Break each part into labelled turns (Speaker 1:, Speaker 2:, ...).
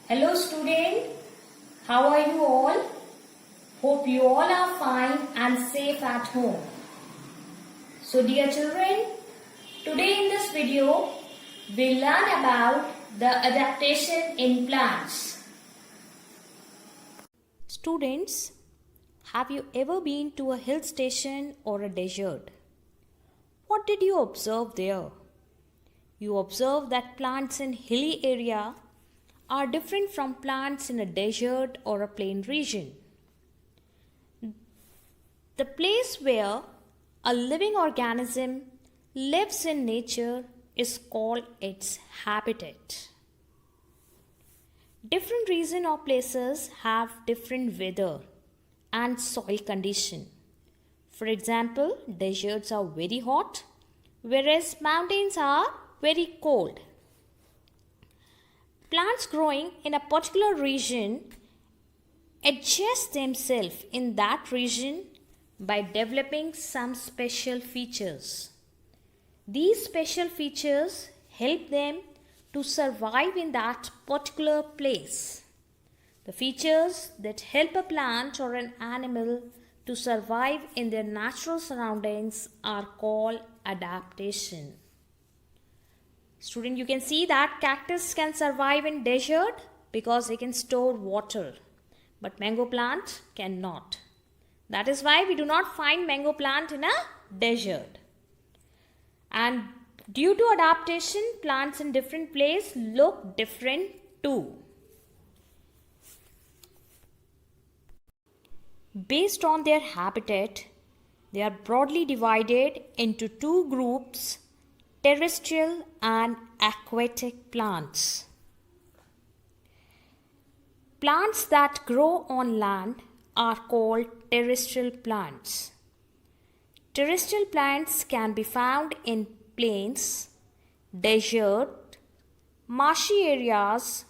Speaker 1: Hello student, how are you all? Hope you all are fine and safe at home. So dear children, today in this video, we'll learn about the adaptation in plants. Students, have you ever been to a hill station or a desert? What did you observe there? You observe that plants in hilly area are different from plants in a desert or a plain region. The place where a living organism lives in nature is called its habitat. Different regions or places have different weather and soil condition. For example, deserts are very hot, whereas mountains are very cold. Plants growing in a particular region adjust themselves in that region by developing some special features. These special features help them to survive in that particular place. The features that help a plant or an animal to survive in their natural surroundings are called adaptation. Student, you can see that cactus can survive in desert because they can store water, but mango plant cannot. That is why we do not find mango plant in a desert. And due to adaptation, plants in different places look different too. Based on their habitat, they are broadly divided into two groups: terrestrial and aquatic plants. Plants that grow on land are called terrestrial plants. Terrestrial plants can be found in plains, desert, marshy areas,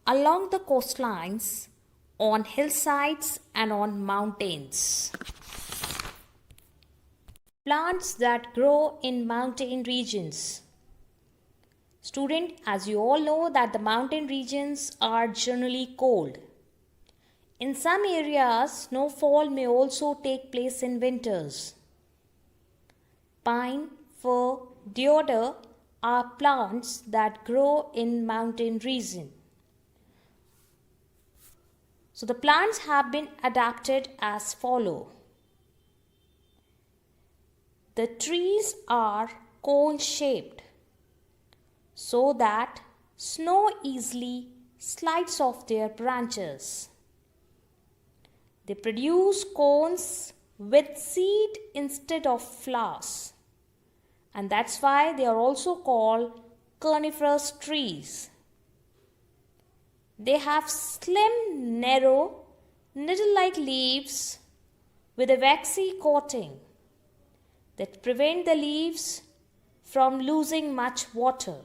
Speaker 1: along the coastlines, on hillsides and on mountains. Plants that grow in mountain regions. Student, as you all know that the mountain regions are generally cold. In some areas, snowfall may also take place in winters. Pine, fir, deodar are plants that grow in mountain region. So the plants have been adapted as follow. The trees are cone-shaped so that snow easily slides off their branches. They produce cones with seed instead of flowers, and that's why they are also called coniferous trees. They have slim, narrow, needle-like leaves with a waxy coating that prevent the leaves from losing much water.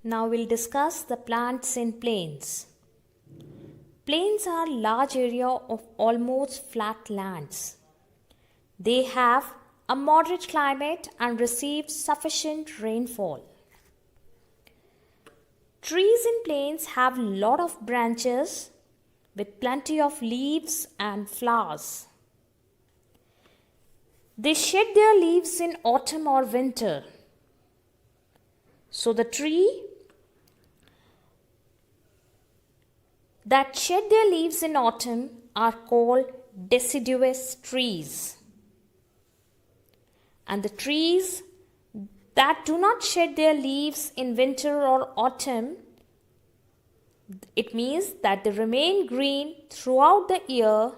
Speaker 1: Now we'll discuss the plants in plains. Plains are large area of almost flat lands. They have a moderate climate and receive sufficient rainfall. Trees in plains have lot of branches with plenty of leaves and flowers. They shed their leaves in autumn or winter. So the tree that shed their leaves in autumn are called deciduous trees. And the trees that do not shed their leaves in winter or autumn, it means that they remain green throughout the year.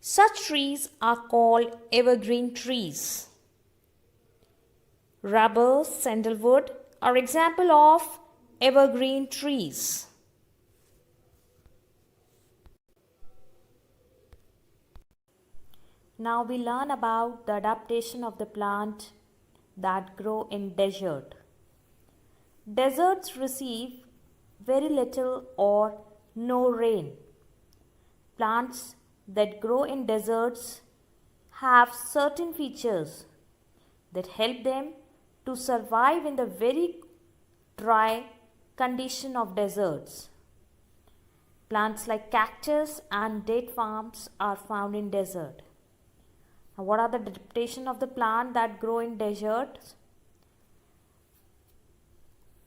Speaker 1: Such trees are called evergreen trees. Rubber, sandalwood are example of evergreen trees. Now we learn about the adaptation of the plant that grow in desert. Deserts receive very little or no rain. Plants that grow in deserts have certain features that help them to survive in the very dry condition of deserts. Plants like cactus and date palms are found in desert. Now, what are the adaptation of the plant that grow in deserts?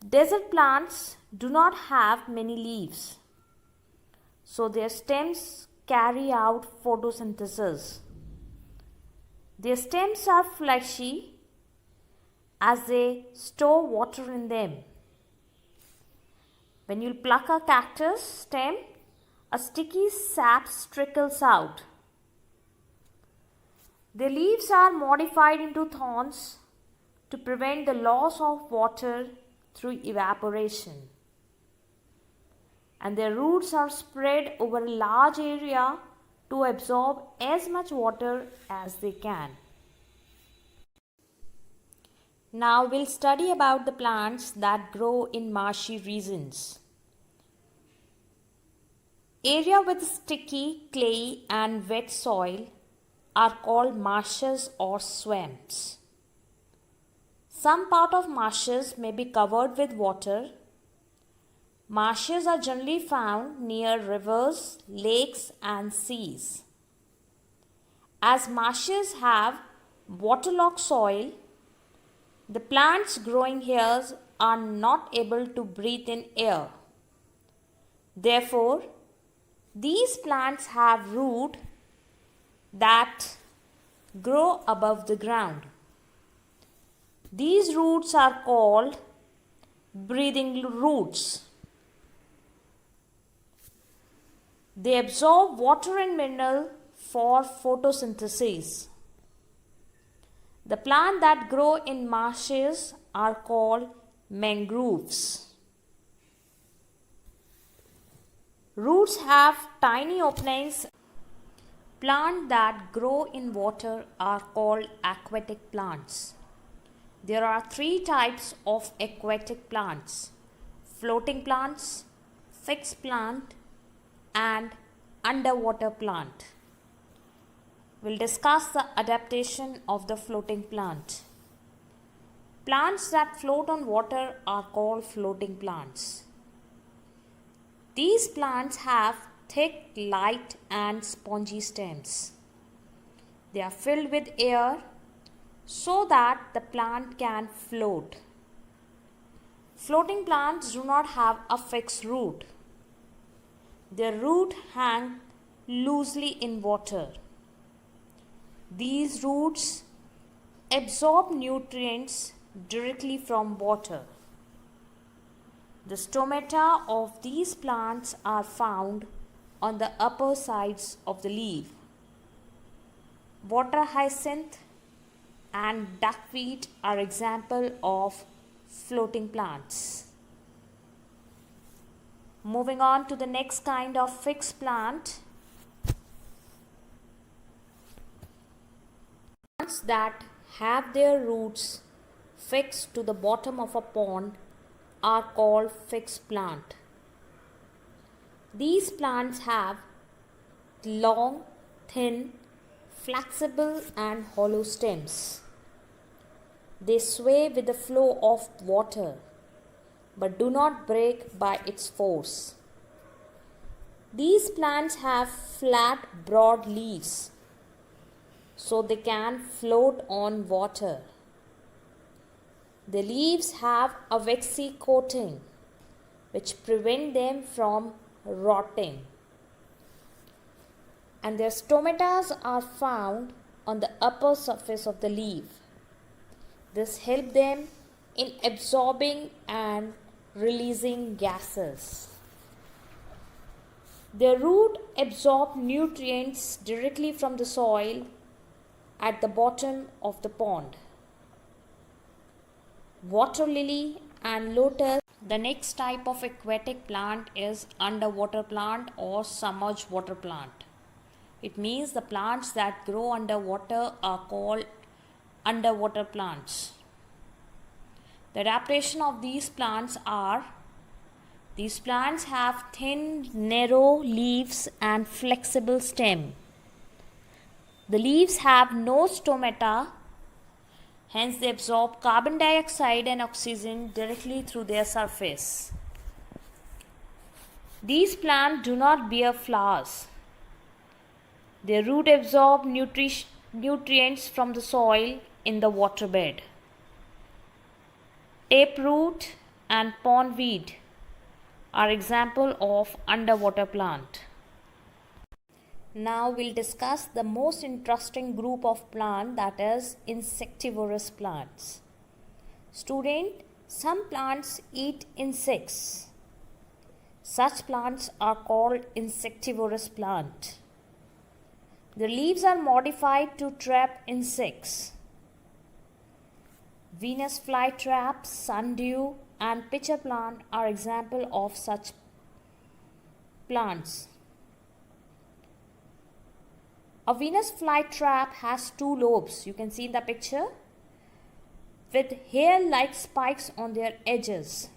Speaker 1: Desert plants do not have many leaves, so their stems carry out photosynthesis. Their stems are fleshy as they store water in them. When you pluck a cactus stem, a sticky sap trickles out. The leaves are modified into thorns to prevent the loss of water through evaporation. And their roots are spread over a large area to absorb as much water as they can. Now we'll study about the plants that grow in marshy regions. Area with sticky, clayey and wet soil are called marshes or swamps. Some part of marshes may be covered with water. Marshes are generally found near rivers, lakes and seas. As marshes have waterlogged soil, the plants growing here are not able to breathe in air. Therefore, these plants have roots that grow above the ground. These roots are called breathing roots. They absorb water and mineral for photosynthesis. The plants that grow in marshes are called mangroves. Roots have tiny openings. Plants that grow in water are called aquatic plants. There are three types of aquatic plants: floating plants, fixed plant, and underwater plant. We'll discuss the adaptation of the floating plant. Plants that float on water are called floating plants. These plants have thick, light and spongy stems. They are filled with air so that the plant can float. Floating plants do not have a fixed root. Their roots hang loosely in water. These roots absorb nutrients directly from water. The stomata of these plants are found on the upper sides of the leaf. Water hyacinth and duckweed are examples of floating plants. Moving on to the next kind of fixed plant. Plants that have their roots fixed to the bottom of a pond are called fixed plant. These plants have long, thin, flexible and hollow stems. They sway with the flow of water but do not break by its force. These plants have flat, broad leaves so they can float on water. The leaves have a waxy coating which prevent them from rotting, and their stomata are found on the upper surface of the leaf. This helps them in absorbing and releasing gases. Their root absorb nutrients directly from the soil at the bottom of the pond. Water lily and lotus. The next type of aquatic plant is underwater plant or submerged water plant. It means the plants that grow underwater are called underwater plants. The adaptation of these plants are: these plants have thin, narrow leaves and flexible stem. The leaves have no stomata, Hence, they absorb carbon dioxide and oxygen directly through their surface. These plants do not bear flowers. Their root absorb nutrients from the soil in the waterbed. Taproot and pondweed are examples of underwater plant. Now we'll discuss the most interesting group of plant, that is insectivorous plants. Student, some plants eat insects. Such plants are called insectivorous plant. The leaves are modified to trap insects. Venus flytrap, sundew and pitcher plant are examples of such plants. A Venus flytrap has two lobes, you can see in the picture, with hair-like spikes on their edges.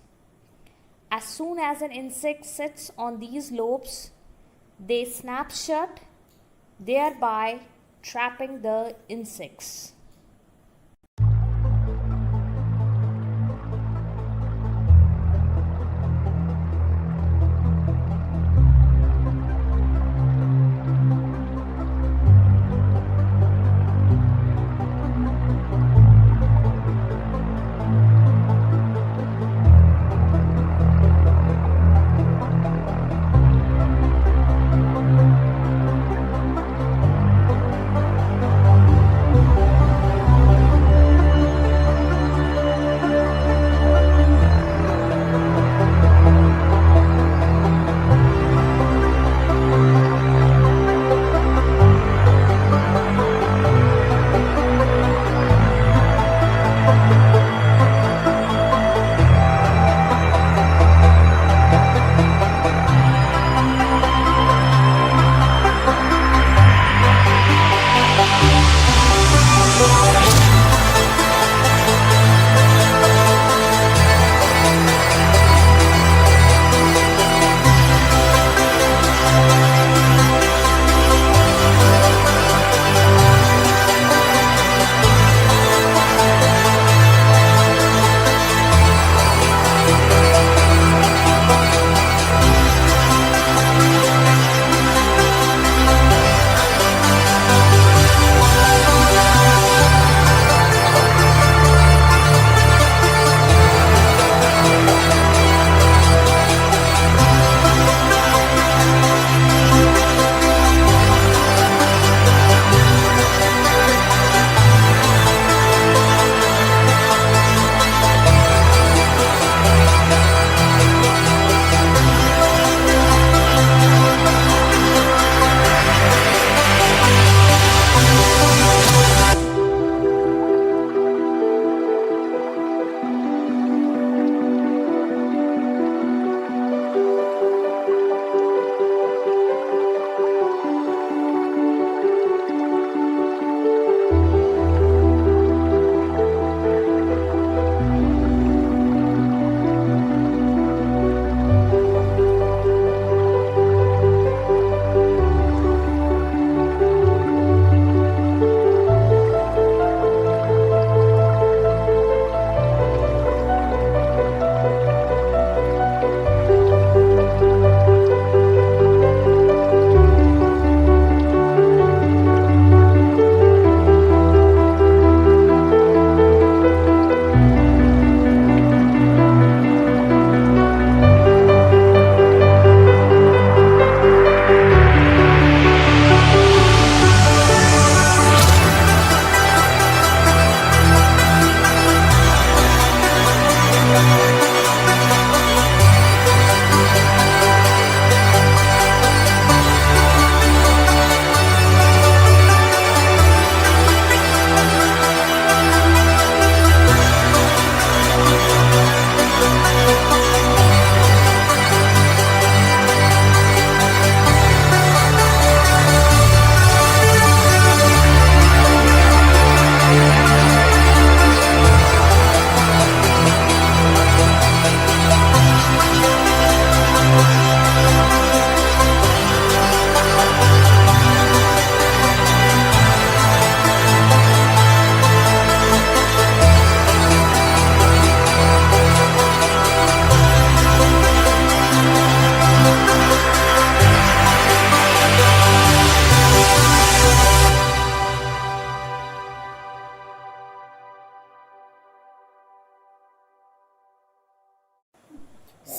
Speaker 1: As soon as an insect sits on these lobes, they snap shut, thereby trapping the insects.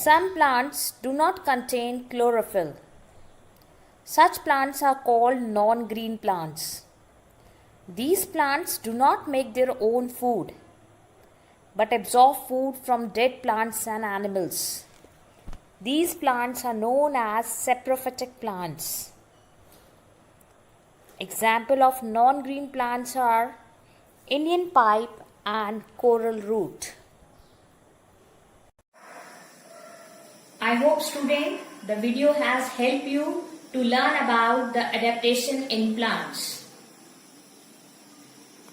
Speaker 1: Some plants do not contain chlorophyll. Such plants are called non-green plants. These plants do not make their own food, but absorb food from dead plants and animals. These plants are known as saprophytic plants. Example of non-green plants are Indian pipe and coral root. I hope student the video has helped you to learn about the adaptation in plants.